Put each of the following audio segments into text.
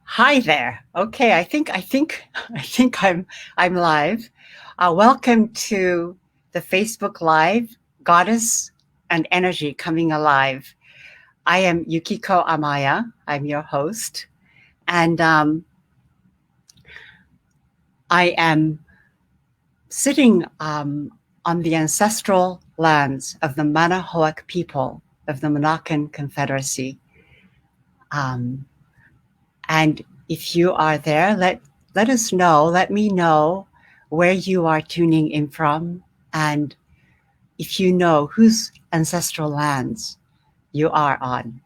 Hi there. Okay, I think I'm live. Welcome to the Facebook Live, Goddess and Energy Coming Alive. I am Yukiko Amaya. I'm your host, and I am sitting on the ancestral lands of the Manahoac people of the Monacan Confederacy. And if you are there, let us know, let me know where you are tuning in from, and if you know whose ancestral lands you are on.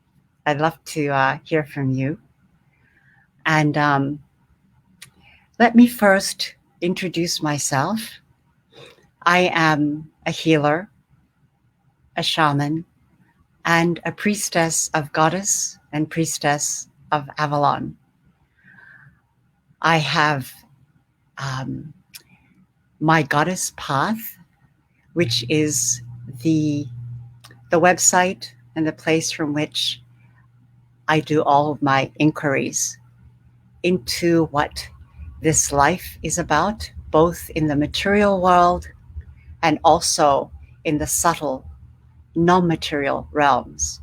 I'd love to hear from you. And let me first introduce myself. I am a healer, a shaman, and a priestess of Goddess and priestess of Avalon. I have my Goddess Path, which is the website and the place from which I do all of my inquiries into what this life is about, both in the material world and also in the subtle, non-material realms.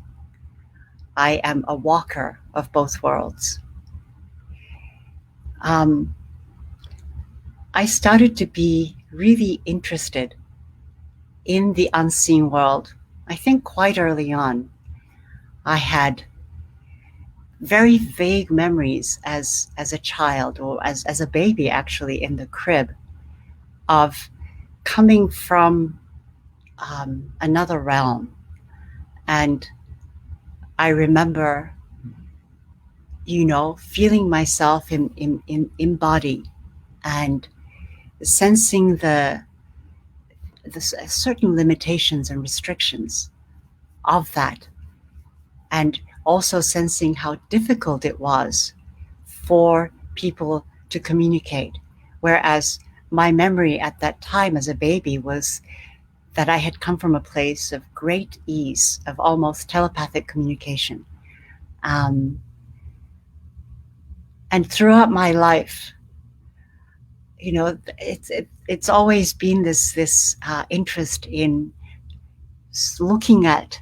I am a walker of both worlds. I started to be really interested in the unseen world, I think quite early on. I had very vague memories as a child, or as a baby actually, in the crib, of coming from another realm. And I remember, feeling myself in body and sensing the certain limitations and restrictions of that, and also sensing how difficult it was for people to communicate. Whereas my memory at that time as a baby was that I had come from a place of great ease, of almost telepathic communication. And throughout my life, it's always been this interest in looking at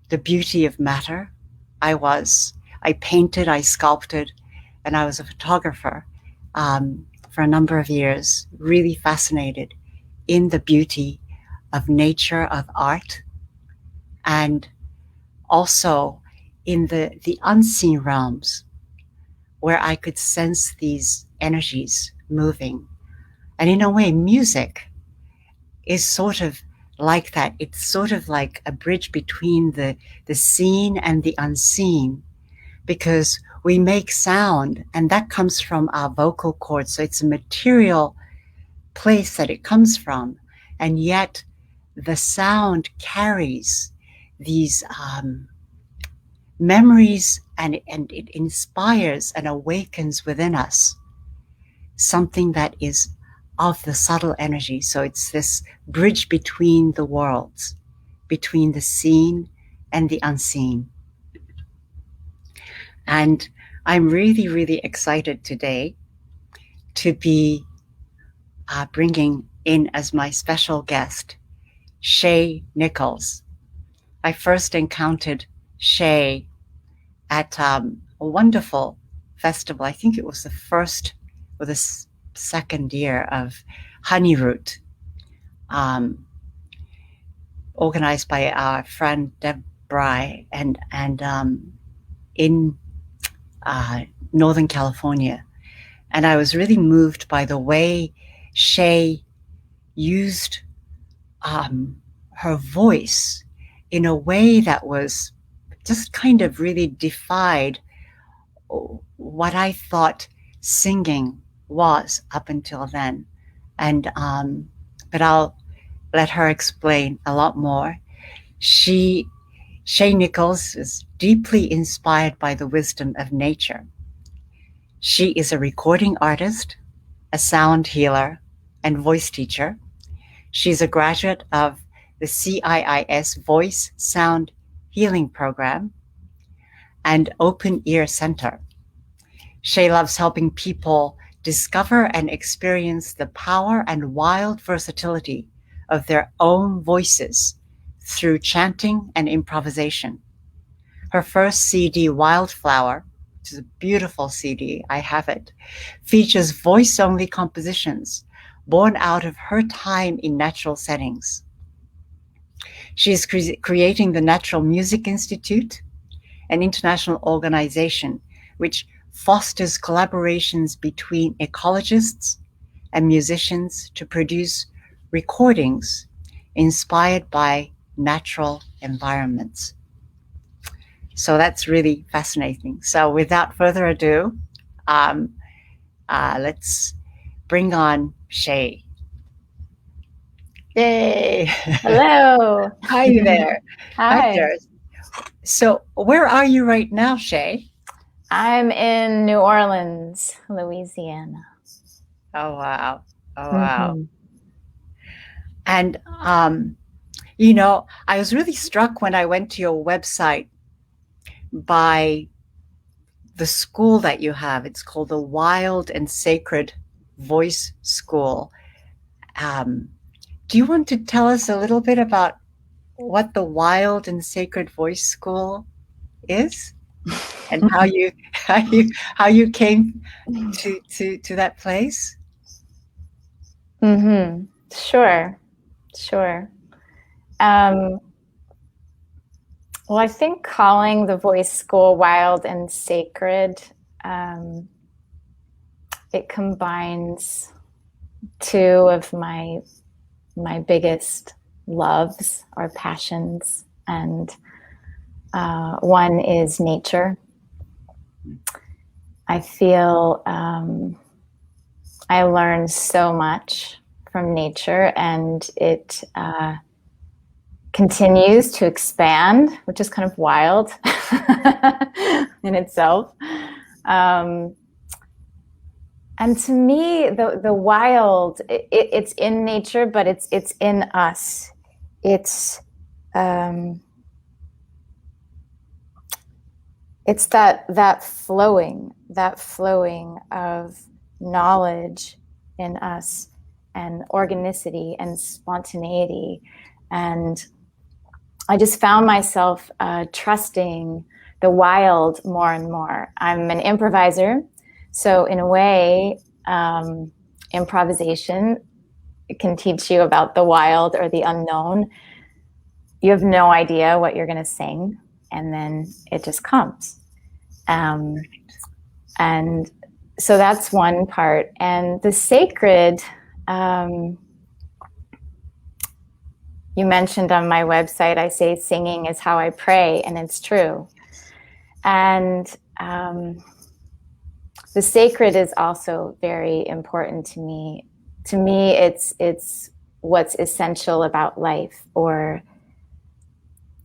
the beauty of matter. I painted, I sculpted, and I was a photographer for a number of years, really fascinated in the beauty of nature, of art, and also in the unseen realms where I could sense these energies moving. And in a way, music is sort of like that. It's sort of like a bridge between the seen and the unseen, because we make sound, and that comes from our vocal cords. So it's a material place that it comes from, and yet the sound carries these memories, and it inspires and awakens within us something that is of the subtle energy. So it's this bridge between the worlds, between the seen and the unseen. And I'm really, really excited today to be bringing in as my special guest, Shay Nichols. I first encountered Shay at a wonderful festival. I think it was the first or the second year of Honeyroot, organized by our friend Deb Bry, and in Northern California. And I was really moved by the way Shay used her voice in a way that was just kind of really defied what I thought singing was up until then. And but I'll let her explain a lot more. Shay Nichols is deeply inspired by the wisdom of nature. She is a recording artist, a sound healer, and voice teacher. She's a graduate of the CIIS Voice Sound Healing Program and Open Ear Center. Shay loves helping people discover and experience the power and wild versatility of their own voices through chanting and improvisation. Her first CD, Wildflower, which is a beautiful CD, I have it, features voice-only compositions born out of her time in natural settings. She is creating the Natural Music Institute, an international organization which fosters collaborations between ecologists and musicians to produce recordings inspired by natural environments. So that's really fascinating. So without further ado, let's bring on Shay. Yay! Hello. Hi there. Hi. there. So where are you right now, Shay? I'm in New Orleans, Louisiana. Oh, wow. Oh, wow. And, you know, I was really struck when I went to your website by the school that you have. It's called the Wild and Sacred Voice School. Do you want to tell us a little bit about what the Wild and Sacred Voice School is, and how you came to that place? Sure. Well, I think calling the voice school wild and sacred, it combines two of my biggest loves or passions, and one is nature. I feel I learn so much from nature, and it continues to expand, which is kind of wild in itself. And to me, the wild, it's in nature, but it's in us. It's that flowing of knowledge in us, and organicity and spontaneity. And I just found myself trusting the wild more and more. I'm an improviser, so in a way, improvisation can teach you about the wild or the unknown. You have no idea what you're going to sing, and then it just comes. And so that's one part. And the sacred, you mentioned on my website, I say singing is how I pray, and it's true. And the sacred is also very important to me. To me, it's what's essential about life, or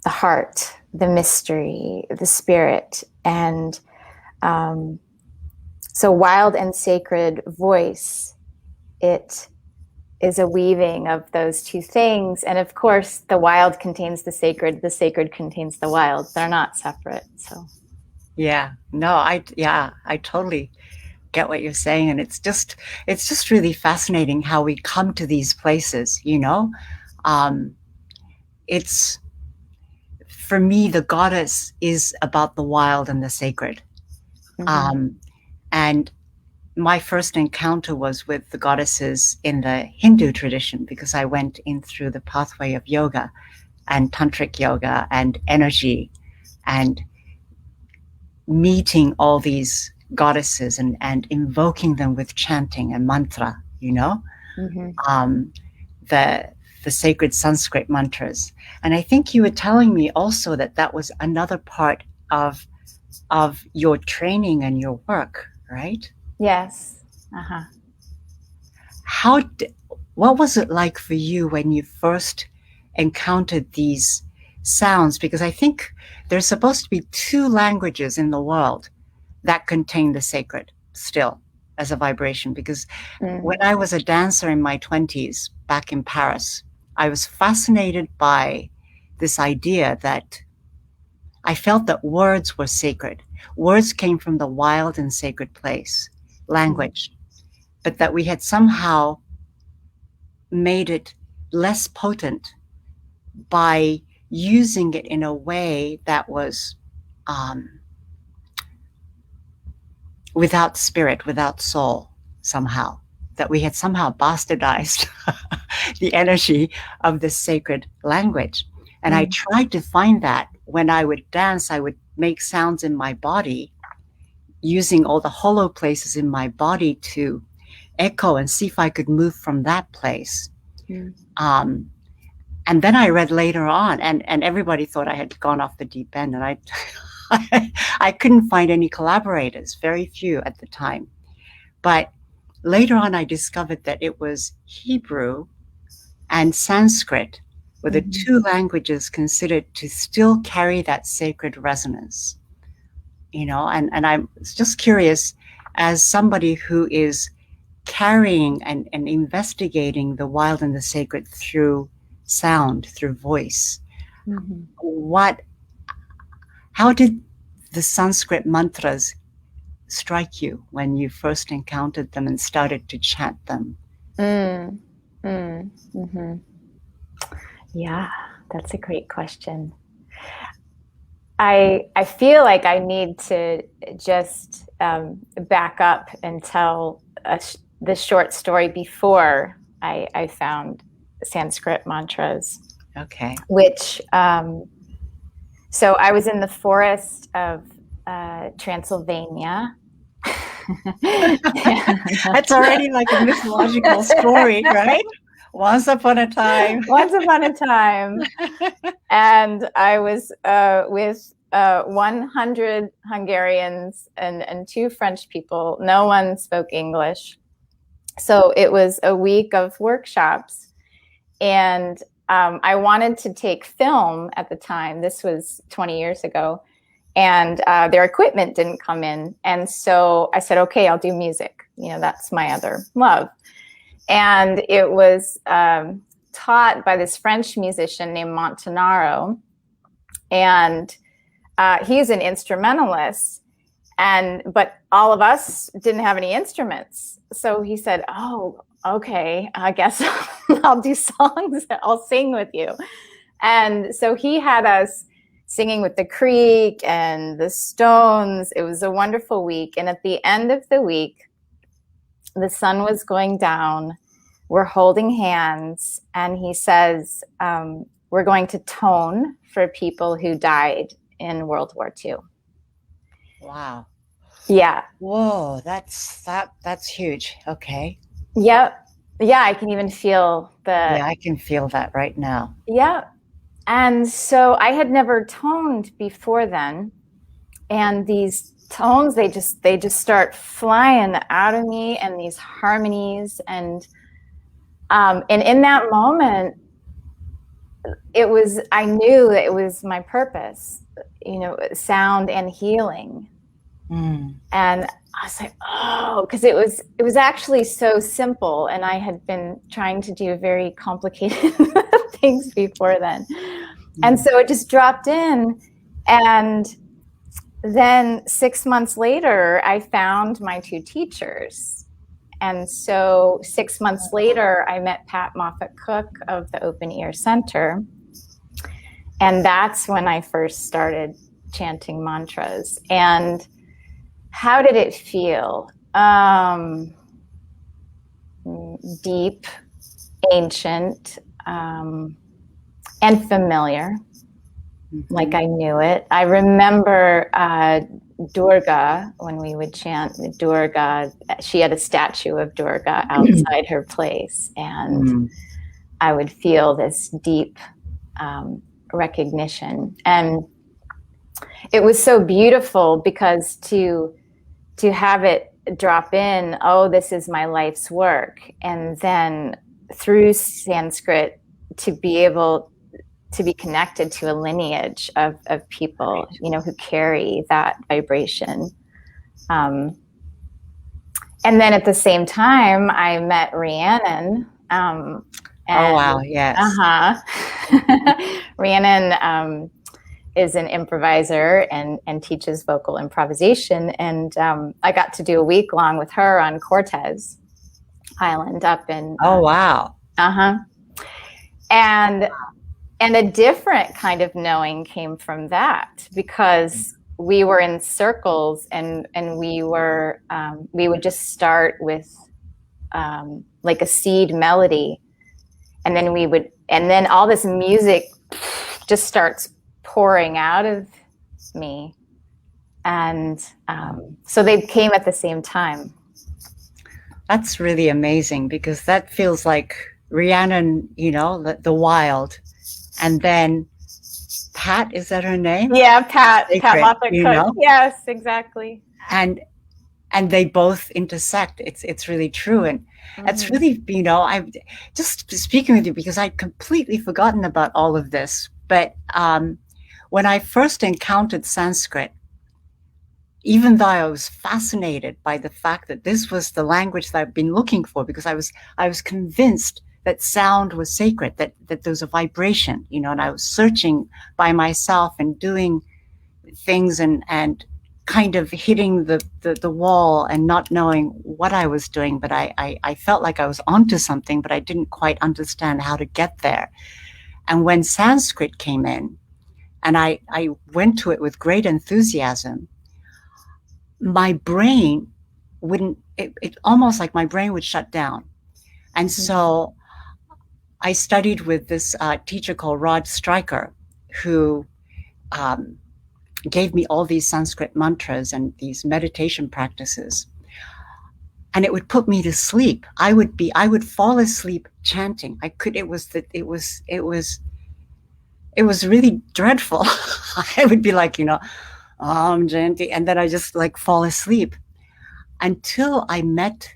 the heart, the mystery, the spirit. And so wild and sacred voice, it is a weaving of those two things. And of course, the wild contains the sacred contains the wild. They're not separate. So yeah, no, I totally get what you're saying. And it's just really fascinating how we come to these places, you know. It's, for me, the goddess is about the wild and the sacred. And my first encounter was with the goddesses in the Hindu tradition, because I went in through the pathway of yoga and tantric yoga and energy, and meeting all these goddesses and invoking them with chanting and mantra, you know, the sacred Sanskrit mantras. And I think you were telling me also that was another part of your training and your work, right? Yes. What was it like for you when you first encountered these sounds? Because I think there's supposed to be two languages in the world that contain the sacred still as a vibration. Because when I was a dancer in my 20s back in Paris, I was fascinated by this idea that I felt that words were sacred. words came from the wild and sacred place, language, but that we had somehow made it less potent by using it in a way that was without spirit, without soul, somehow. That we had somehow bastardized the energy of this sacred language. And I tried to find that when I would dance, I would make sounds in my body using all the hollow places in my body to echo and see if I could move from that place. And then I read later on, and everybody thought I had gone off the deep end, and I couldn't find any collaborators, very few at the time. But later on, I discovered that it was Hebrew and Sanskrit were the two languages considered to still carry that sacred resonance. And I'm just curious, as somebody who is carrying and investigating the wild and the sacred through sound, through voice, how did the Sanskrit mantras strike you when you first encountered them and started to chant them? Yeah, that's a great question. I feel like I need to just back up and tell the short story before I found Sanskrit mantras. Okay. Which, so I was in the forest of Transylvania. That's already like a mythological story, right? Once upon a time. Once upon a time. And I was with 100 Hungarians and 2 French people. No one spoke English. So it was a week of workshops. And I wanted to take film at the time. This was 20 years ago. And their equipment didn't come in. And so I said, okay, I'll do music. That's my other love. And it was taught by this French musician named Montanaro. And he's an instrumentalist. But all of us didn't have any instruments. So he said, oh, okay, I guess I'll do songs. I'll sing with you. And so he had us singing with the Creek and the Stones. It was a wonderful week. And at the end of the week, the sun was going down. We're holding hands. And he says, we're going to tone for people who died in World War II. Wow. Yeah. Whoa, that's huge. Okay. Yep. Yeah, I can even feel Yeah, I can feel that right now. Yeah. And so I had never toned before then. And these tones, they just start flying out of me, and these harmonies. And in that moment, I knew that it was my purpose, sound and healing. And I was like, oh, because it was actually so simple, and I had been trying to do very complicated things before then. And so it just dropped in. And then 6 months later, I found my 2 teachers. And so 6 months later, I met Pat Moffat-Cook of the Open Ear Center. And that's when I first started chanting mantras. And how did it feel? Deep, ancient, and familiar, like I knew it. I remember Durga, when we would chant Durga, she had a statue of Durga outside her place. And I would feel this deep recognition. And it was so beautiful because to have it drop in, oh, this is my life's work. And then through Sanskrit, to be able to be connected to a lineage of people, who carry that vibration. And then at the same time, I met Rhiannon. Oh, wow, yes. Rhiannon is an improviser and teaches vocal improvisation. And I got to do a week long with her on Cortez Island up in. Oh, wow. And a different kind of knowing came from that, because we were in circles and we would just start with like a seed melody, and then all this music just starts pouring out of me, and so they came at the same time. That's really amazing, because that feels like Rhiannon, the wild, and then Pat, is that her name? Yeah, Pat Motley Cook. Yes, exactly. And they both intersect. It's really true. And it's really, I'm just speaking with you because I'd completely forgotten about all of this. But when I first encountered Sanskrit, even though I was fascinated by the fact that this was the language that I've been looking for, because I was convinced that sound was sacred, that there was a vibration, and I was searching by myself and doing things and kind of hitting the wall and not knowing what I was doing, but I felt like I was onto something, but I didn't quite understand how to get there. And when Sanskrit came in, and I went to it with great enthusiasm, my brain wouldn't, it almost like my brain would shut down. And so I studied with this teacher called Rod Stryker, who gave me all these Sanskrit mantras and these meditation practices. And it would put me to sleep. I would fall asleep chanting. It was really dreadful. I would be like, Om Jayanti, and then I just like fall asleep until I met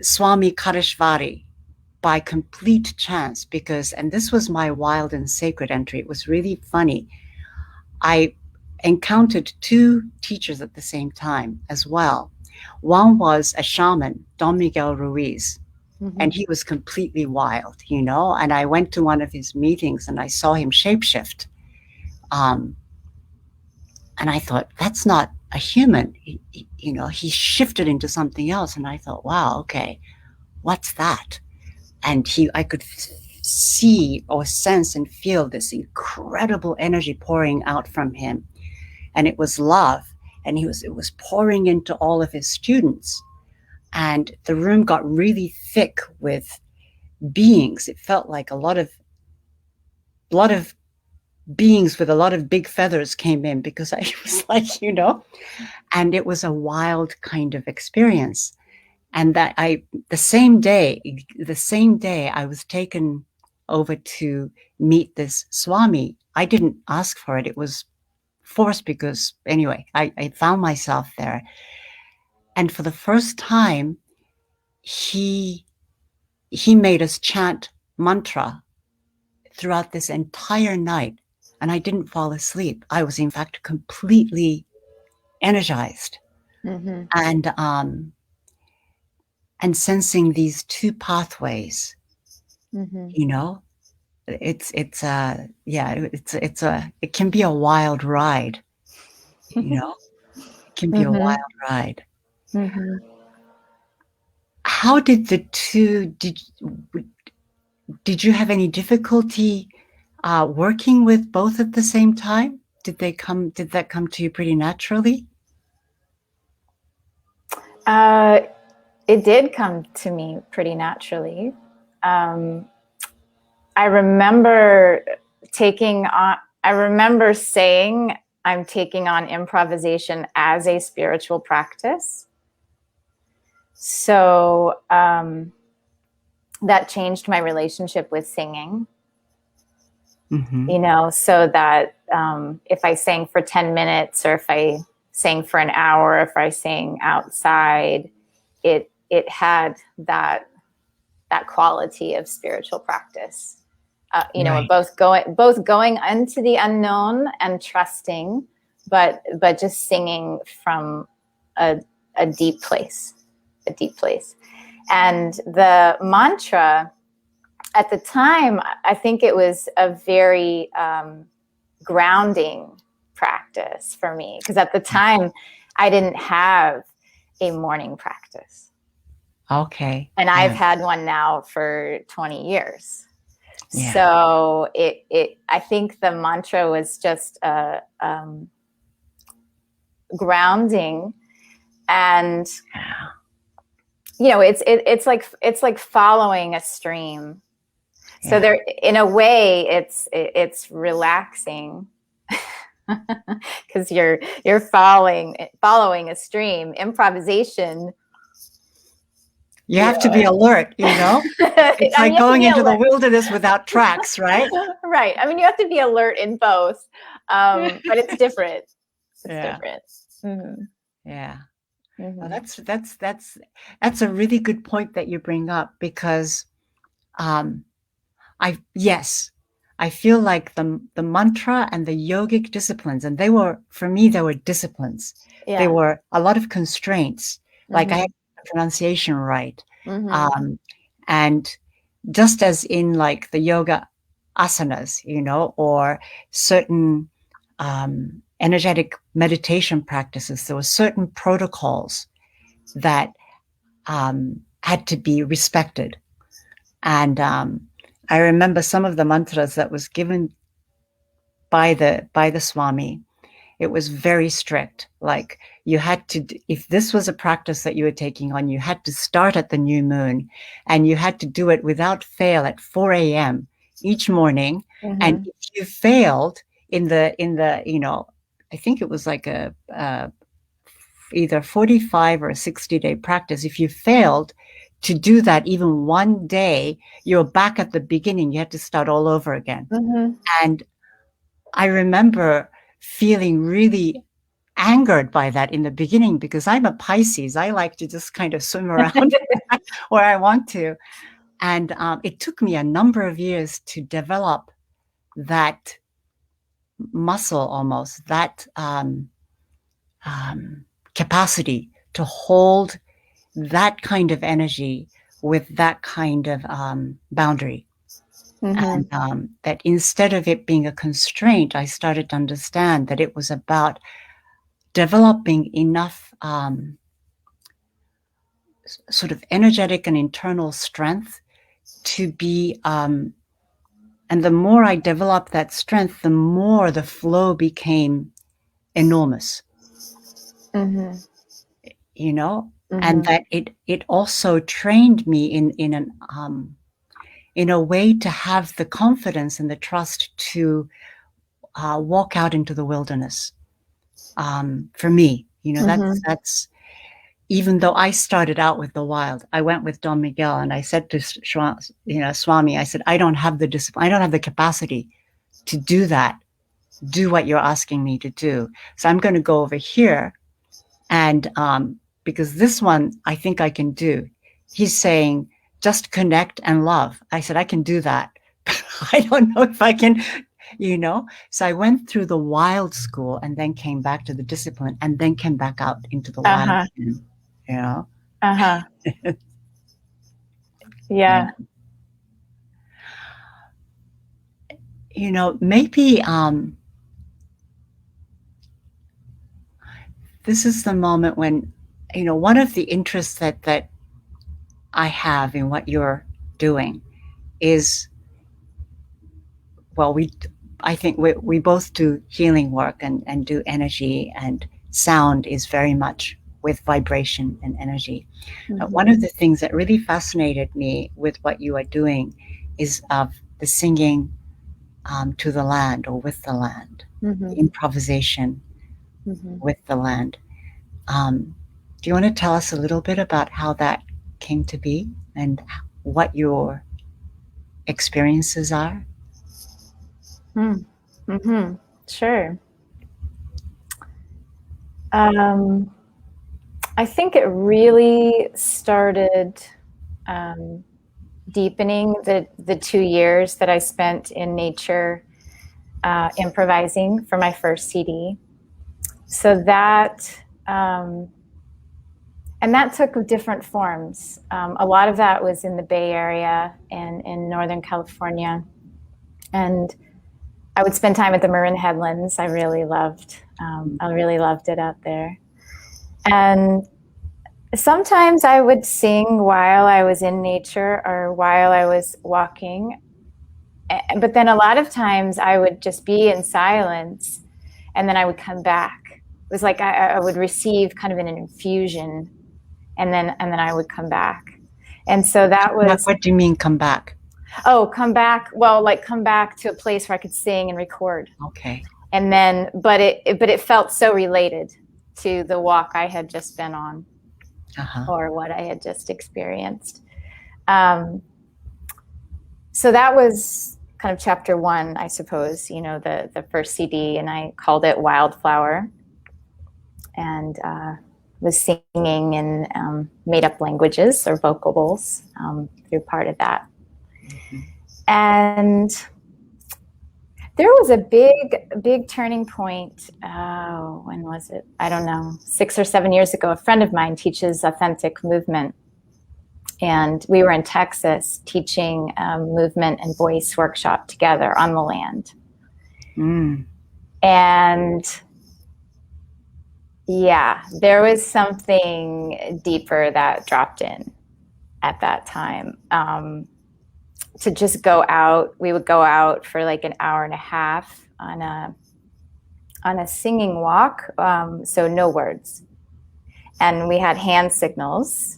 Swami Kareshvari by complete chance, and this was my wild and sacred entry. It was really funny. I encountered two teachers at the same time as well. One was a shaman, Don Miguel Ruiz, and he was completely wild, and I went to one of his meetings and I saw him shapeshift. And I thought, that's not a human. He shifted into something else. And I thought, wow, okay, what's that? And I could see or sense and feel this incredible energy pouring out from him. And it was love. And it was pouring into all of his students. And the room got really thick with beings. It felt like a lot of beings with a lot of big feathers came in, because I was like, and it was a wild kind of experience. And that the same day I was taken over to meet this Swami. I didn't ask for it. It was forced, because anyway, I found myself there. And for the first time, he made us chant mantra throughout this entire night. And I didn't fall asleep. I was, in fact, completely energized. And sensing these two pathways, it can be a wild ride, it can be a wild ride. How did the two, did you have any difficulty working with both at the same time? Did that come to you pretty naturally? It did come to me pretty naturally. I remember saying I'm taking on improvisation as a spiritual practice. So that changed my relationship with singing. So that if I sang for 10 minutes, or if I sang for an hour, if I sang outside, it had that quality of spiritual practice. Right. both going into the unknown and trusting, but just singing from a deep place. And the mantra, at the time, I think it was a very grounding practice for me, because at the time I didn't have a morning practice. Okay. And I've had one now for 20 years. Yeah. So I think the mantra was just grounding, and it's like following a stream. So there, in a way, it's relaxing because you're following a stream. Improvisation, you have to be alert, It's like going into the wilderness without tracks, right? Right. I mean, you have to be alert in both, but it's different. It's different. Mm-hmm. Yeah. Mm-hmm. Well, that's a really good point that you bring up, because I feel like the mantra and the yogic disciplines, and for me, they were disciplines. Yeah. They were a lot of constraints. Mm-hmm. Like I had the pronunciation right. Mm-hmm. And just as in like the yoga asanas, or certain energetic meditation practices, there were certain protocols that had to be respected. And I remember some of the mantras that was given by the Swami. It was very strict. Like, you had to, if this was a practice that you were taking on, you had to start at the new moon, and you had to do it without fail at 4 a.m. each morning. Mm-hmm. And if you failed in the I think it was like a either 45 or a 60-day practice. If you failed to do that even one day, you're back at the beginning. You had to start all over again. Mm-hmm. And I remember feeling really angered by that in the beginning, because I'm a Pisces. I like to just kind of swim around where I want to. And it took me a number of years to develop that muscle, almost, that capacity to hold that kind of energy with that kind of boundary. Mm-hmm. And that instead of it being a constraint, I started to understand that it was about developing enough sort of energetic and internal strength to be, and the more I developed that strength, the more the flow became enormous. Mm-hmm. Mm-hmm. And that it also trained me in a way to have the confidence and the trust to walk out into the wilderness. For me, mm-hmm. that's even though I started out with the wild, I went with Don Miguel, and I said to Swami, I said, I don't have the discipline, I don't have the capacity to do that, do what you're asking me to do. So I'm going to go over here, and because this one I think I can do. He's saying, just connect and love. I said, I can do that. I don't know if I can, So I went through the wild school, and then came back to the discipline, and then came back out into the wild again, Uh-huh. Yeah. Maybe this is the moment when, one of the interests that I have in what you're doing is, well, I think we both do healing work and do energy, and sound is very much with vibration and energy. Mm-hmm. One of the things that really fascinated me with what you are doing is the singing to the land, or with the land, mm-hmm. the improvisation mm-hmm. with the land. Do you want to tell us a little bit about how that came to be and what your experiences are? Mm-hmm. Sure. I think it really started deepening the 2 years that I spent in nature improvising for my first CD. So that, and And that took different forms. A lot of that was in the Bay Area and in Northern California. And I would spend time at the Marin Headlands. I really loved it out there. And sometimes I would sing while I was in nature or while I was walking. But then a lot of times I would just be in silence and then I would come back. It was like I would receive kind of an infusion and then I would come back. And so that was... What do you mean come back? Oh, come back. Well, like come back to a place where I could sing and record. Okay. And then, but it felt so related to the walk I had just been on, or what I had just experienced. So that was kind of chapter 1, I suppose, the first CD, and I called it Wildflower, and was singing in made up languages or vocables through part of that. Mm-hmm. And there was a big turning point. When was it? I don't know, 6 or 7 years ago. A friend of mine teaches authentic movement. And we were in Texas teaching a movement and voice workshop together on the land. Mm. And yeah, there was something deeper that dropped in at that time. To just go out, we would go out for like an hour and a half on a singing walk, so no words. And we had hand signals.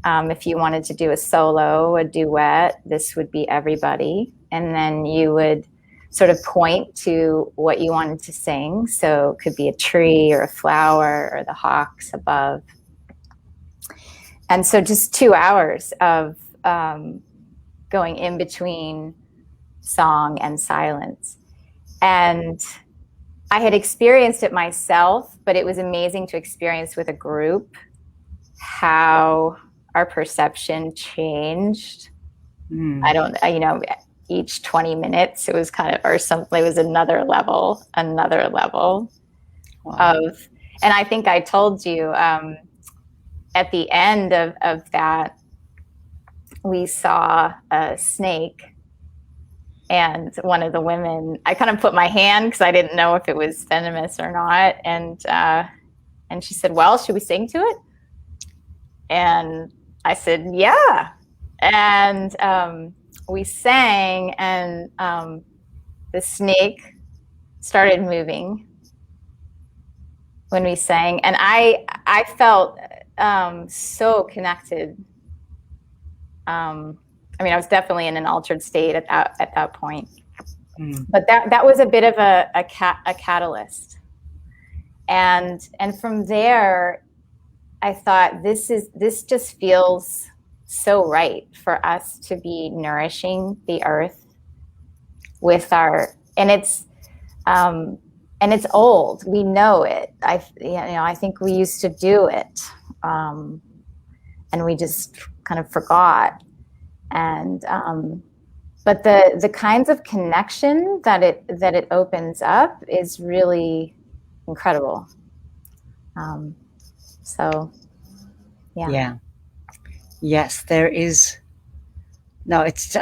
If you wanted to do a solo, a duet, this would be everybody. And then you would sort of point to what you wanted to sing. So it could be a tree or a flower or the hawks above. And so just 2 hours of going in between song and silence. And I had experienced it myself, but it was amazing to experience with a group how our perception changed. I don't, each 20 minutes it was kind of, or something, it was another level wow. of, and I think I told you at the end of that, we saw a snake, and one of the women, I kind of put my hand because I didn't know if it was venomous or not, and she said, "Well, should we sing to it?" And I said, "Yeah." And we sang, and the snake started moving when we sang, and I felt so connected. I was definitely in an altered state at that point. But that was a bit of a catalyst. And from there, I thought this just feels so right for us to be nourishing the earth with and it's old. We know it. I think we used to do it, and we just kind of forgot. And but the kinds of connection that it opens up is really incredible. So yeah. Yes, there is. No, it's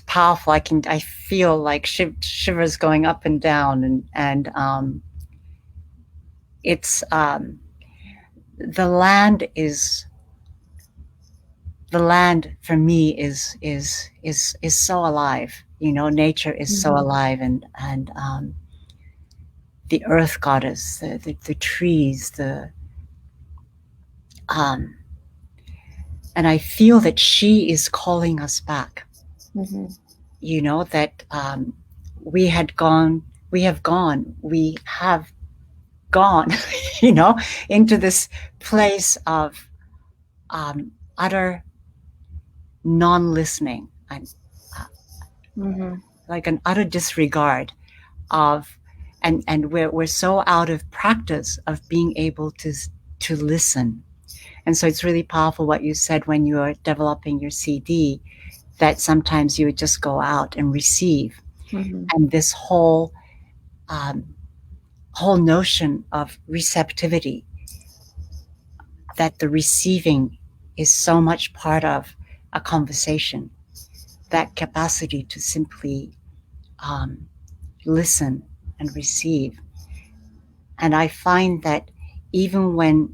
powerful. I feel like shivers going up and down, and it's the land for me is so alive. Nature is so alive, and the earth goddess, the trees, and I feel that she is calling us back. That we have gone, into this place of utter non-listening, and like an utter disregard of, and we're so out of practice of being able to listen. And so it's really powerful what you said when you were developing your CD, that sometimes you would just go out and receive. And this whole notion of receptivity, that the receiving is so much part of a conversation, that capacity to simply listen and receive. And I find that even when,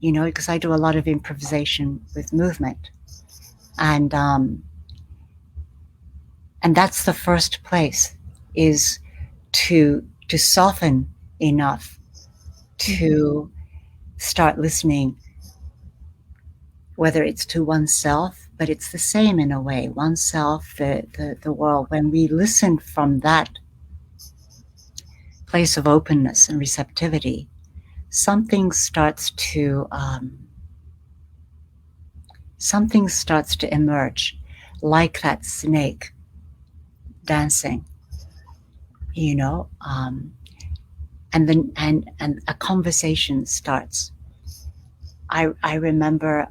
because I do a lot of improvisation with movement, and that's the first place, is to soften enough to start listening, whether it's to oneself, but it's the same in a way, oneself, the world. When we listen from that place of openness and receptivity, something starts to emerge, like that snake dancing, and then and a conversation starts. I remember,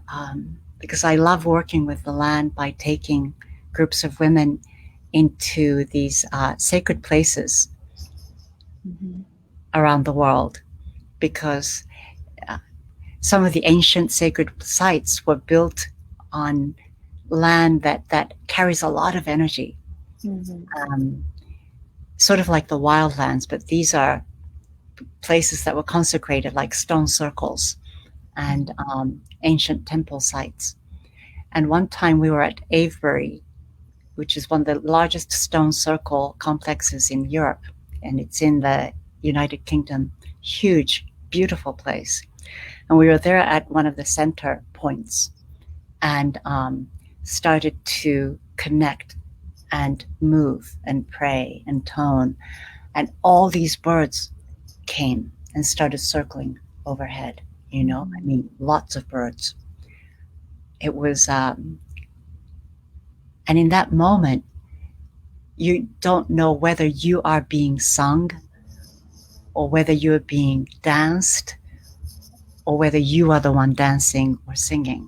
because I love working with the land by taking groups of women into these sacred places around the world, because some of the ancient sacred sites were built on land that carries a lot of energy, sort of like the wildlands, but these are places that were consecrated, like stone circles and ancient temple sites. And one time we were at Avebury, which is one of the largest stone circle complexes in Europe, and it's in the United Kingdom. Huge, beautiful place. And we were there at one of the center points, and started to connect and move and pray and tone. And all these birds came and started circling overhead, I mean, lots of birds. It was, and in that moment, you don't know whether you are being sung or whether you are being danced or whether you are the one dancing or singing,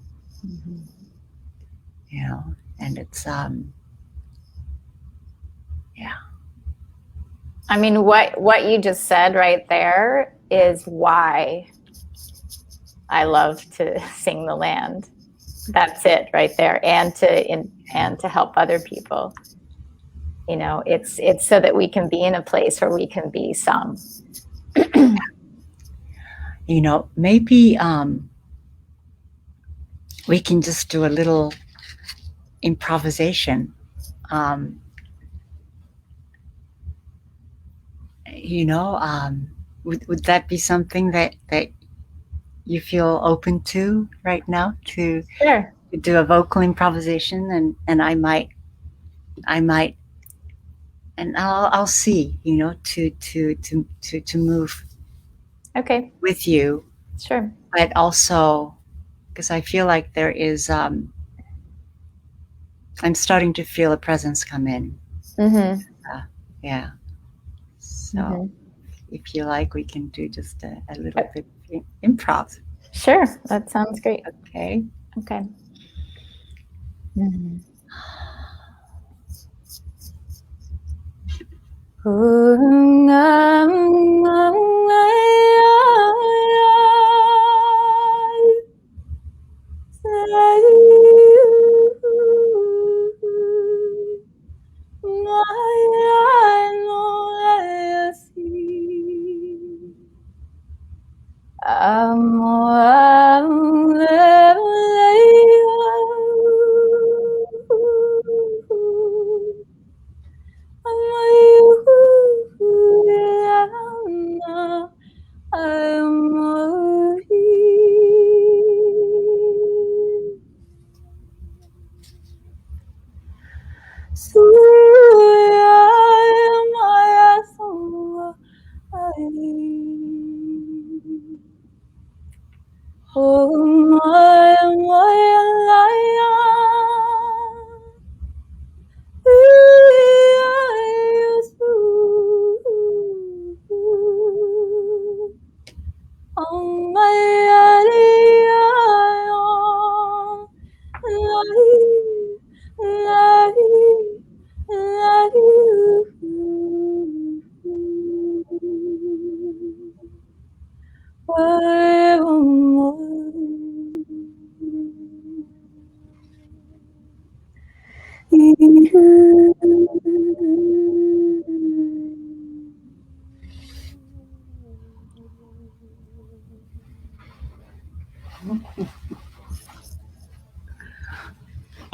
and it's, yeah. I mean, what you just said right there is why I love to sing the land. That's it right there, and to help other people. It's so that we can be in a place where we can be sung. Maybe we can just do a little improvisation. Would that be something that you feel open to right now, to Sure. do a vocal improvisation, and I might, and I'll see, to move Okay. with you. Sure. But also, because I feel like there is, I'm starting to feel a presence come in. Yeah. So if you like, we can do just a little bit of improv. Sure. That sounds great. Okay. Okay.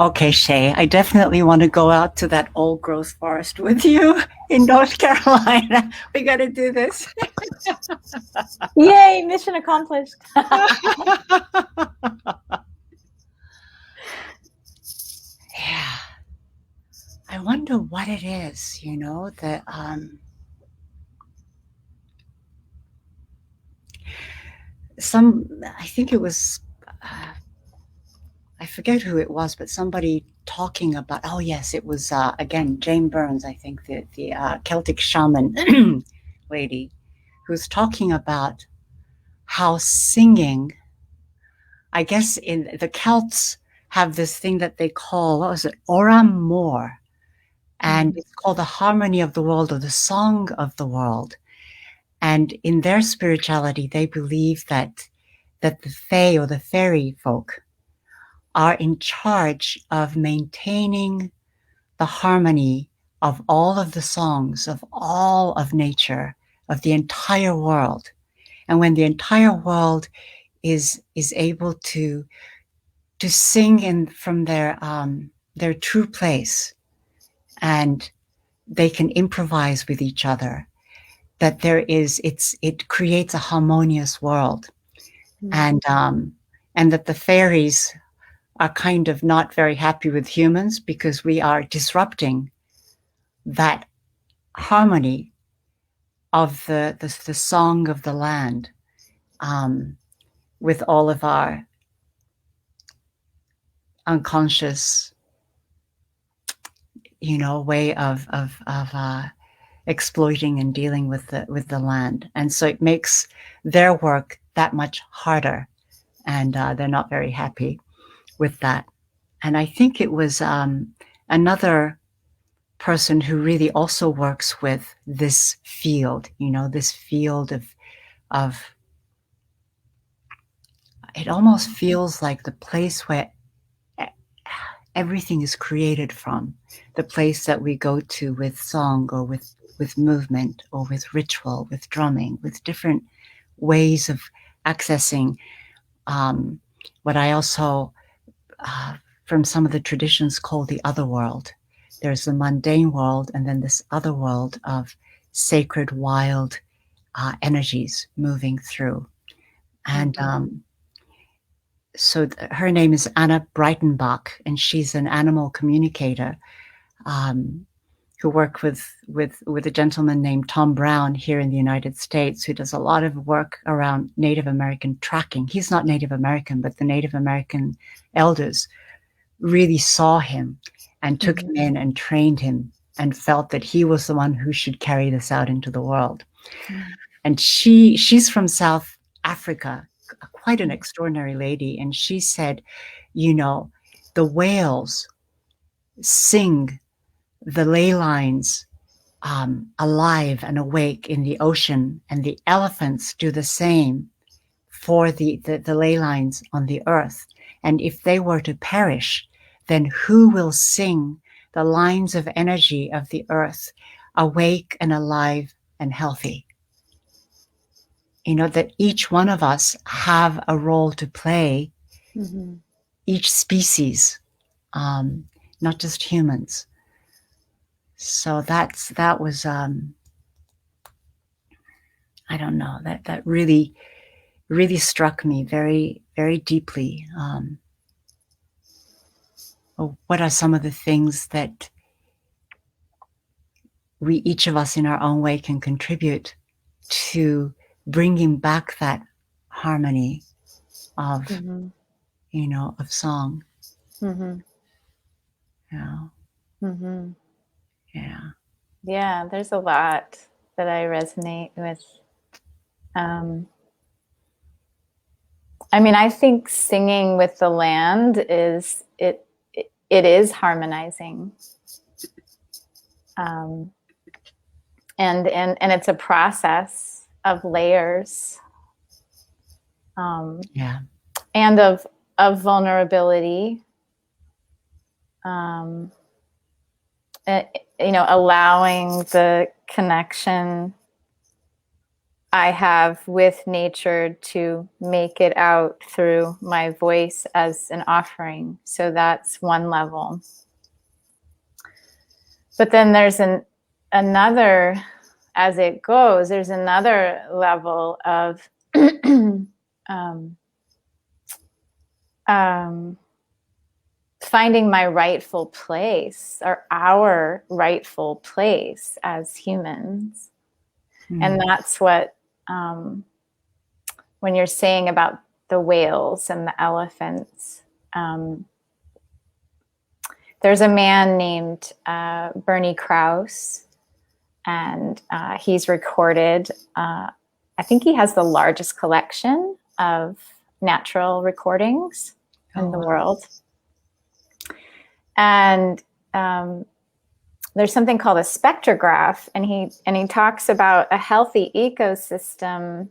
Okay, Shay, I definitely want to go out to that old growth forest with you in North Carolina. We got to do this. Yay, mission accomplished. Yeah. I wonder what it is, that I think it was, I forget who it was, but somebody talking about, oh yes, it was, again, Jane Burns, I think, the Celtic shaman lady, who's talking about how singing, I guess in the Celts have this thing that they call, what was it, Oram Mor, and it's called the harmony of the world or the song of the world. And in their spirituality, they believe that the Fae or the fairy folk are in charge of maintaining the harmony of all of the songs of all of nature, of the entire world. And when the entire world is able to sing in from their true place, and they can improvise with each other, that it creates a harmonious world. And that the fairies are kind of not very happy with humans because we are disrupting that harmony of the song of the land, with all of our unconscious, way of exploiting and dealing with the land. And so it makes their work that much harder, and they're not very happy with that. And I think it was another person who really also works with this field, this field of it almost feels like the place where everything is created from, the place that we go to with song or with movement or with ritual, with drumming, with different ways of accessing what I also, from some of the traditions, call the otherworld. There's the mundane world, and then this other world of sacred, wild energies moving through. And so her name is Anna Breitenbach, and she's an animal communicator who worked with a gentleman named Tom Brown here in the United States, who does a lot of work around Native American tracking. He's not Native American, but the Native American elders really saw him and took him in and trained him and felt that he was the one who should carry this out into the world. And she's from South Africa, quite an extraordinary lady. And she said, the whales sing the ley lines alive and awake in the ocean, and the elephants do the same for the ley lines on the earth. And if they were to perish, then who will sing the lines of energy of the earth awake and alive and healthy? That each one of us have a role to play, each species, not just humans. So that was, I don't know, that really, really struck me very, very deeply. What are some of the things that we, each of us in our own way, can contribute to bringing back that harmony of, of song? Yeah, there's a lot that I resonate with. I think singing with the land is it is harmonizing, and it's a process of layers, and of vulnerability, allowing the connection I have with nature to make it out through my voice as an offering. So that's one level. But then there's another, as it goes, there's another level of finding my rightful place, or our rightful place as humans. And that's what, when you're saying about the whales and the elephants, there's a man named Bernie Krause, and he's recorded, I think he has the largest collection of natural recordings in the world. And there's something called a spectrograph, and he talks about a healthy ecosystem.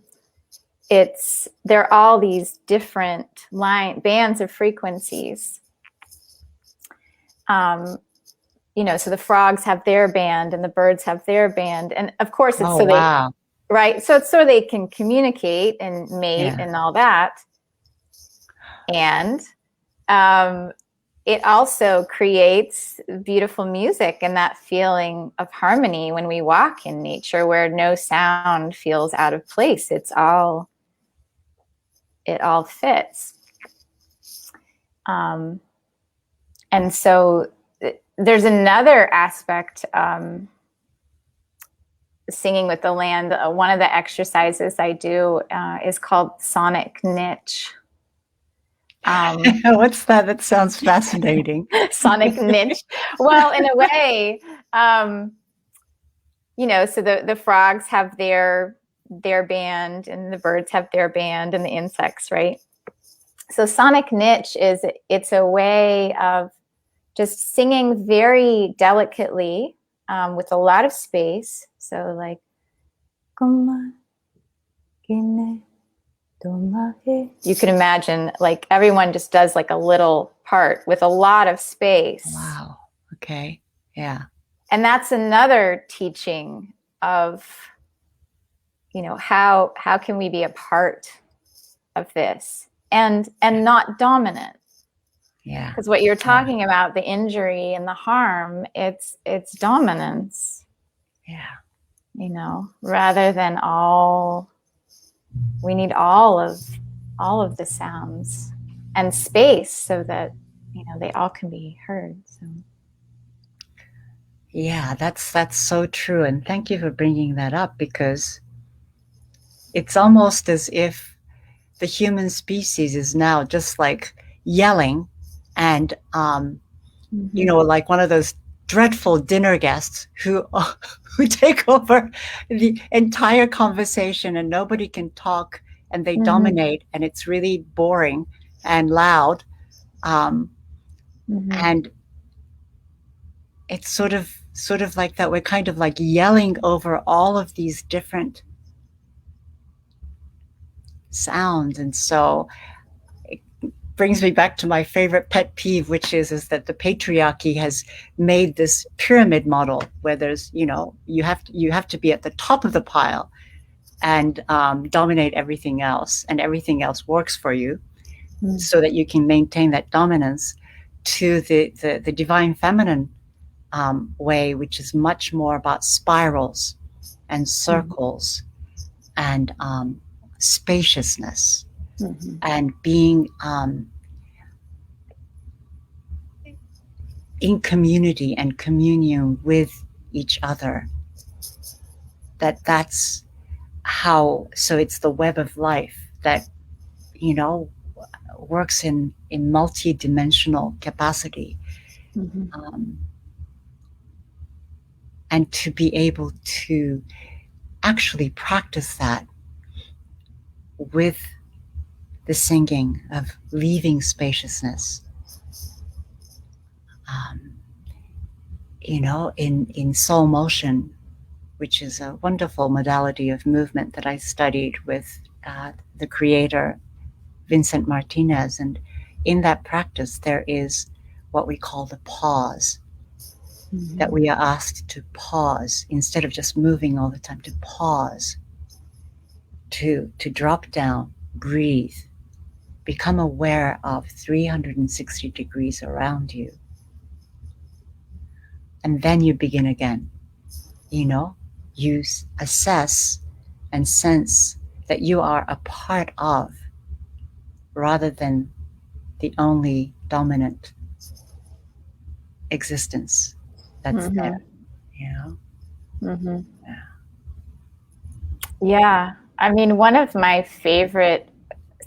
There are all these different bands of frequencies. So the frogs have their band, and the birds have their band, and of course it's so it's so they can communicate and mate and all that. And it also creates beautiful music and that feeling of harmony when we walk in nature, where no sound feels out of place. It all fits. And so there's another aspect, singing with the land. One of the exercises I do is called sonic niche. What's that? That sounds fascinating. Sonic niche. Well, in a way, so the frogs have their band, and the birds have their band, and the insects, right? So sonic niche it's a way of just singing very delicately, with a lot of space. So like, you can imagine, like, everyone just does like a little part with a lot of space. Wow. Okay. Yeah. And that's another teaching of, how can we be a part of this and not dominant. Yeah. Because what you're talking about, the injury and the harm, it's dominance. Yeah. Rather than we need all of the sounds and space so that, they all can be heard. So. Yeah, that's so true. And thank you for bringing that up, because it's almost as if the human species is now just like yelling and, like one of those dreadful dinner guests who take over the entire conversation, and nobody can talk, and they dominate, and it's really boring and loud. And it's sort of like that. We're kind of like yelling over all of these different sounds. And so it brings me back to my favorite pet peeve, which is that the patriarchy has made this pyramid model where there's, you have to be at the top of the pile and dominate everything else, and everything else works for you, so that you can maintain that dominance, to the divine feminine way, which is much more about spirals and circles and spaciousness, and being in community and communion with each other. That's how. So it's the web of life that works in multi-dimensional capacity. And to be able to actually practice that with the singing of leaving spaciousness, in soul motion, which is a wonderful modality of movement that I studied with the creator, Vincent Martinez. And in that practice, there is what we call the pause. that we are asked to pause instead of just moving all the time, to pause, to drop down, breathe, become aware of 360 degrees around you. And then you begin again. You assess and sense that you are a part of, rather than the only dominant existence that's there. Yeah. I mean, one of my favorite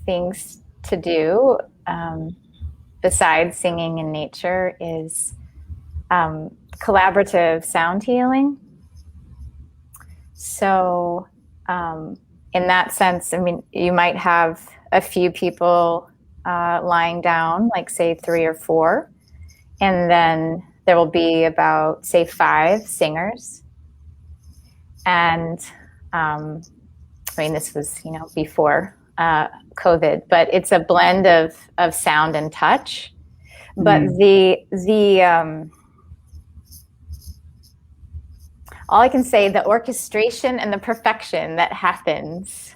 things to do, besides singing in nature, is collaborative sound healing. So in that sense, I mean, you might have a few people lying down, like say 3 or 4, and then there will be about, say, 5 singers. And I mean, this was, before COVID, but it's a blend of sound and touch. But all I can say, the orchestration and the perfection that happens,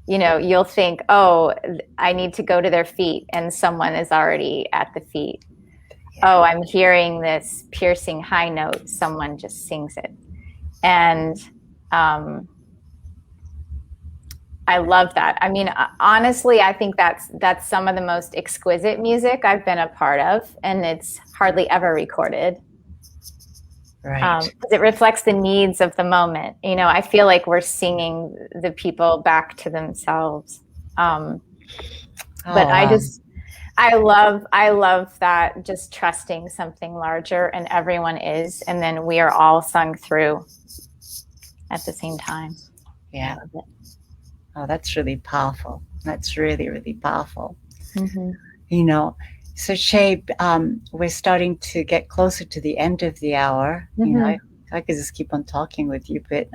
you'll think, oh, I need to go to their feet, and someone is already at the feet. Oh, I'm hearing this piercing high note, someone just sings it. And I love that. I mean, honestly, I think that's some of the most exquisite music I've been a part of, and it's hardly ever recorded. Right. Because it reflects the needs of the moment. I feel like we're singing the people back to themselves. But I love that, just trusting something larger, and everyone is, and then we are all sung through at the same time. Yeah. Oh, that's really powerful. That's really, really powerful. So Shay, we're starting to get closer to the end of the hour. I could just keep on talking with you, but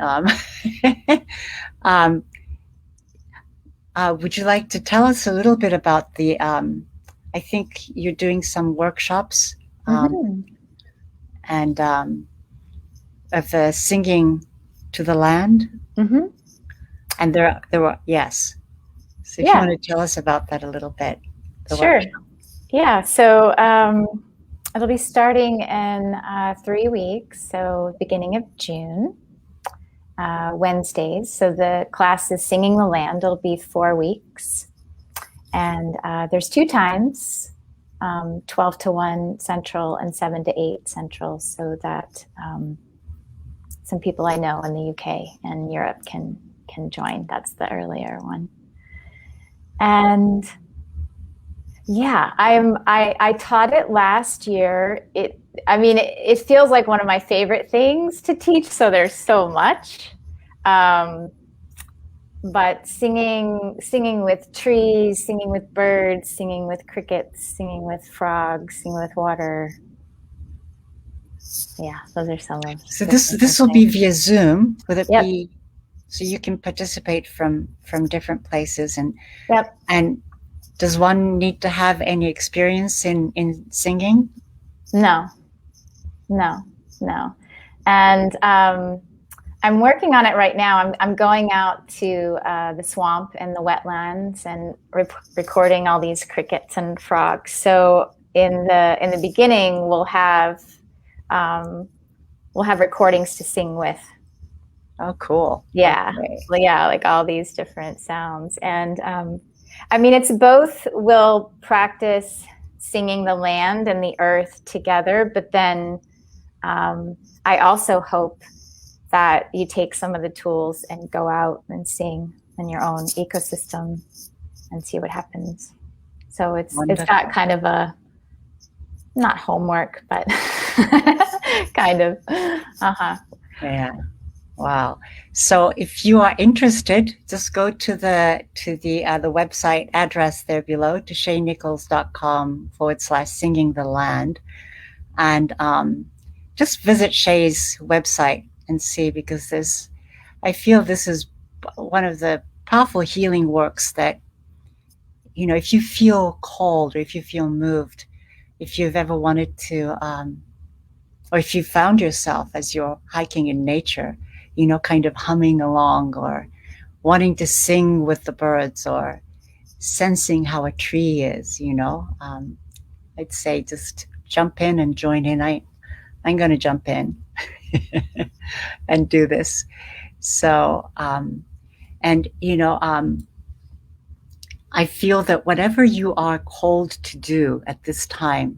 would you like to tell us a little bit about the, I think you're doing some workshops and of the singing to the land? And there were, yes. So if you want to tell us about that a little bit. Sure. Workshop. Yeah. So it'll be starting in 3 weeks. So beginning of June, Wednesdays. So the class is Singing the Land. It'll be 4 weeks. And there's 2 times, 12 to 1 Central and 7 to 8 Central, so that some people I know in the UK and Europe can join. That's the earlier one. And yeah, I taught it last year. It feels like one of my favorite things to teach. So there's so much, but singing with trees, singing with birds, singing with crickets, singing with frogs, singing with water. Yeah, those are some of. So this will be via Zoom. Will it be? So you can participate from different places, and and does one need to have any experience in singing? No. And I'm working on it right now. I'm going out to the swamp and the wetlands and recording all these crickets and frogs. So in the beginning, we'll have recordings to sing with. Oh, cool. Yeah. Okay. Yeah, like all these different sounds. And it's both. We'll practice singing the land and the earth together, but then I also hope that you take some of the tools and go out and sing in your own ecosystem and see what happens. So it's got kind of a, not homework, but kind of. Yeah. Wow. So if you are interested, just go to the website address there below, to shaynichols.com/singing the land, and just visit Shay's website and see, because I feel this is one of the powerful healing works that, if you feel called or if you feel moved, if you've ever wanted to or if you found yourself as you're hiking in nature, kind of humming along or wanting to sing with the birds or sensing how a tree is, I'd say just jump in and join in. I'm going to jump in and do this. So, and, I feel that whatever you are called to do at this time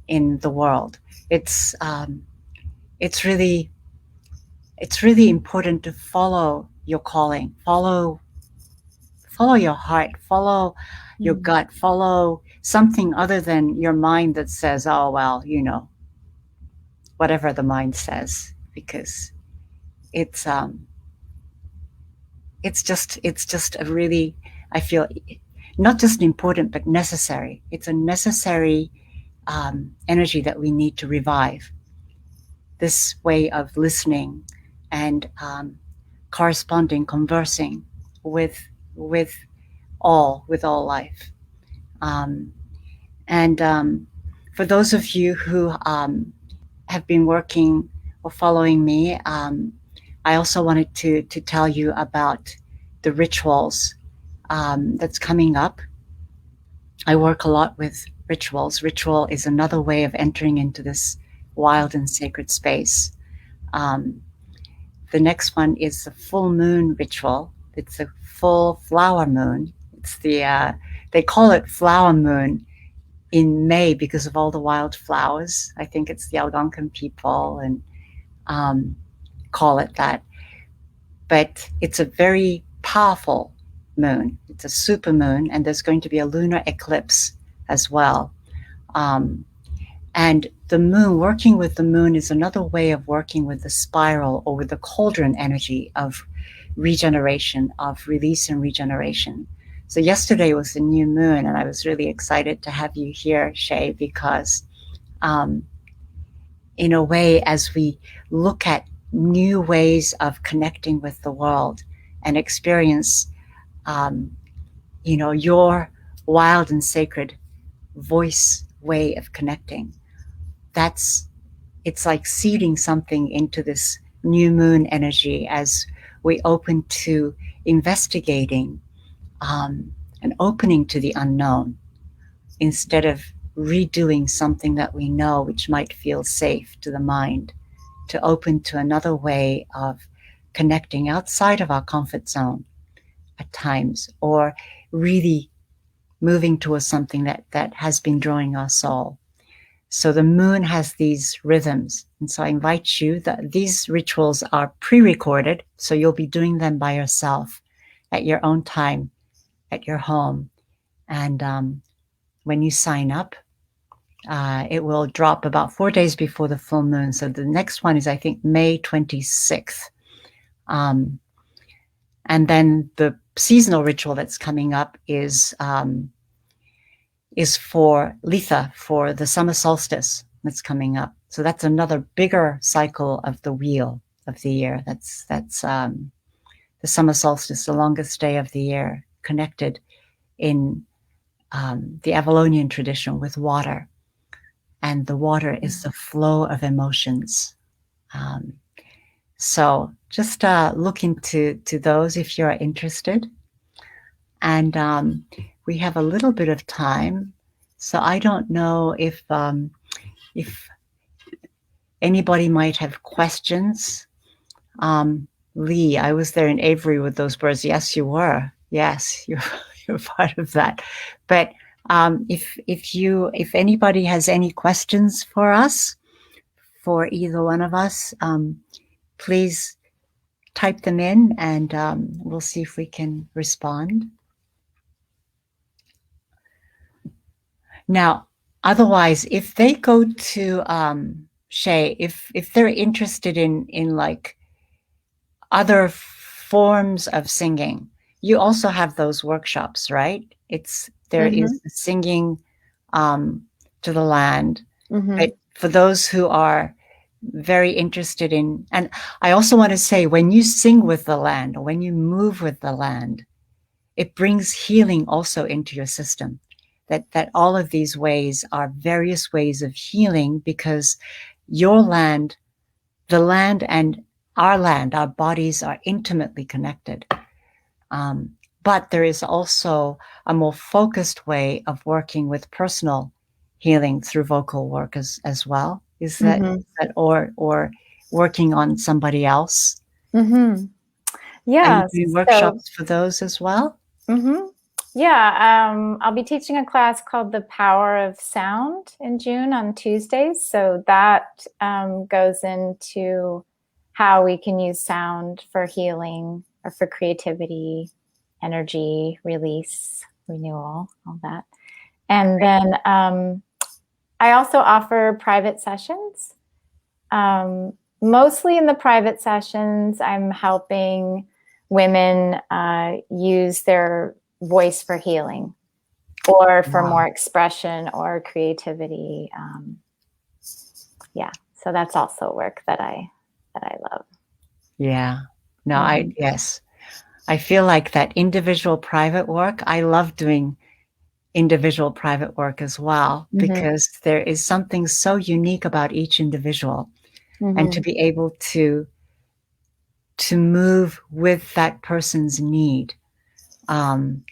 in the world, it's um, it's really it's really important to follow your calling, follow your heart, follow your gut, follow something other than your mind that says, "Oh well, whatever the mind says," because it's um, it's just a really, I feel, not just important but necessary. It's a necessary energy that we need to revive. This way of listening and corresponding, conversing with with with all life. Um, and for those of you who have been working or following me, I also wanted to tell you about the rituals that's coming up. I work a lot with rituals. Ritual is another way of entering into this wild and sacred space. Um, the next one is the full moon ritual. It's a full flower moon. It's they call it flower moon in May because of all the wildflowers. I think it's the Algonquin people and um, call it that. But it's a very powerful moon. It's a super moon, and there's going to be a lunar eclipse as well. Um, and the moon, working with the moon is another way of working with the spiral or with the cauldron energy of regeneration, of release and regeneration. So yesterday was the new moon, and I was really excited to have you here, Shay, because in a way, as we look at new ways of connecting with the world and experience, your wild and sacred voice way of connecting, it's like seeding something into this new moon energy as we open to investigating and opening to the unknown instead of redoing something that we know, which might feel safe to the mind, to open to another way of connecting outside of our comfort zone at times, or really moving towards something that has been drawing our soul. So the moon has these rhythms. And so I invite you that these rituals are pre-recorded. So you'll be doing them by yourself at your own time, at your home. And when you sign up, it will drop about 4 days before the full moon. So the next one is, I think, May 26th. And then the seasonal ritual that's coming up is for Litha, for the summer solstice that's coming up. So that's another bigger cycle of the wheel of the year. That's the summer solstice, the longest day of the year, connected in the Avalonian tradition with water. And the water is the flow of emotions. So just look into those if you're interested. And we have a little bit of time, so I don't know if anybody might have questions. Lee, I was there in Avery with those birds. Yes, you were. Yes, you're part of that. But if anybody has any questions for us, for either one of us, please type them in, and we'll see if we can respond. Now, otherwise, if they go to Shay, if they're interested in like other forms of singing, you also have those workshops, right? There is singing to the land. But for those who are very interested in, and I also want to say, when you sing with the land or when you move with the land, it brings healing also into your system. That all of these ways are various ways of healing, because your land, the land and our land, our bodies are intimately connected. But there is also a more focused way of working with personal healing through vocal work as well. Is that, or working on somebody else? Yeah. Are you doing workshops for those as well? Yeah, I'll be teaching a class called The Power of Sound in June on Tuesdays. So that goes into how we can use sound for healing or for creativity, energy, release, renewal, all that. And then I also offer private sessions. Mostly in the private sessions, I'm helping women use their voice for healing or for more expression or creativity. Yeah, so that's also work that I love. Yeah. No, yes. I feel like that individual private work, I love doing individual private work as well, because there is something so unique about each individual, and to be able to move with that person's need, and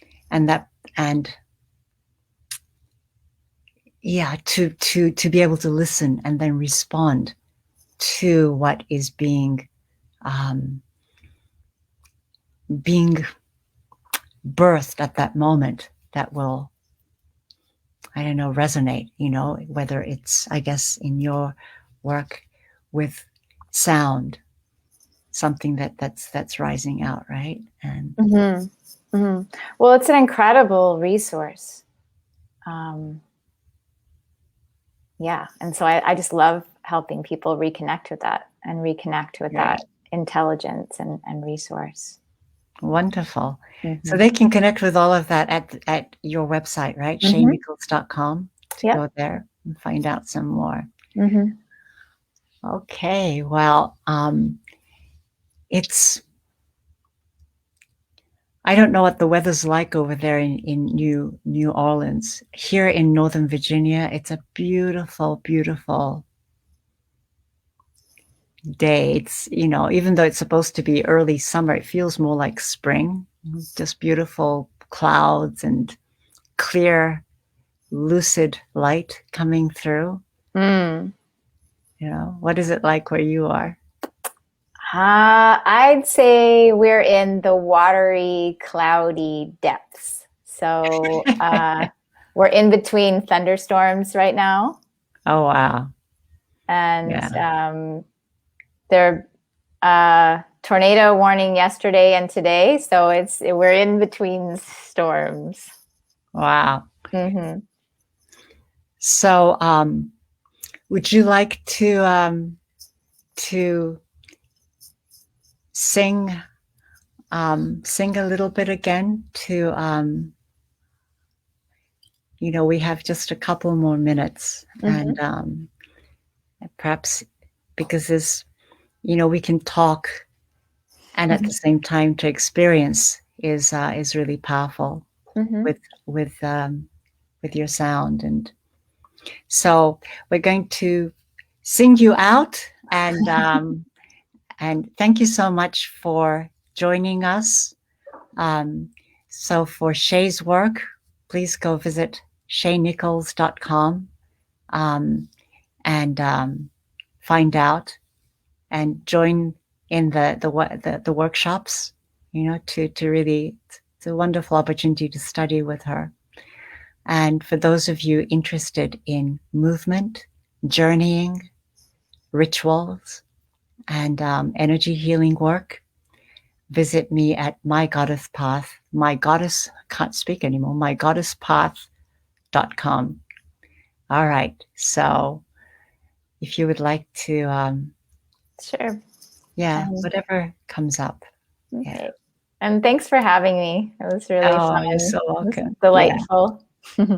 yeah, to be able to listen and then respond to what is being birthed at that moment, that will, I don't know, resonate, whether it's, I guess, in your work with sound, something that's rising out, right? And well, it's an incredible resource. Yeah, and so I just love helping people reconnect with that and reconnect with that intelligence and resource. Wonderful. So they can connect with all of that at your website, right? ShayNichols.com, to go there and find out some more. Okay, well, I don't know what the weather's like over there in New Orleans. Here in Northern Virginia, it's a beautiful, beautiful day. It's, even though it's supposed to be early summer, it feels more like spring. Just beautiful clouds and clear, lucid light coming through. What is it like where you are? I'd say we're in the watery, cloudy depths. So we're in between thunderstorms right now. Oh, wow. And there tornado warning yesterday and today. So we're in between storms. Wow. So would you like to sing a little bit again to we have just a couple more minutes, and perhaps because we can talk and at the same time to experience is really powerful with your sound. And so we're going to sing you out, and and thank you so much for joining us. So for Shay's work, please go visit shaynichols.com and find out and join in the workshops. To really, it's a wonderful opportunity to study with her. And for those of you interested in movement, journeying, rituals, and energy healing work, visit me at My Goddess Path. My Goddess, can't speak anymore, mygoddesspath.com. All right. So if you would like to, sure. Yeah, whatever comes up. Okay. Yeah. And thanks for having me. It was really fun. You're so welcome. Delightful. Yeah.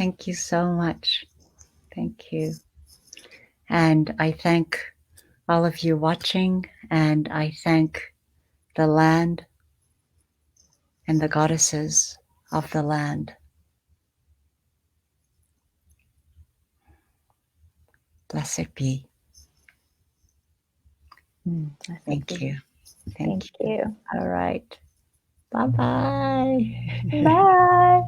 Thank you so much. Thank you. And I thank all of you watching, and I thank the land and the goddesses of the land. Blessed be. Thank you. Thank you. All right. Bye-bye. Bye.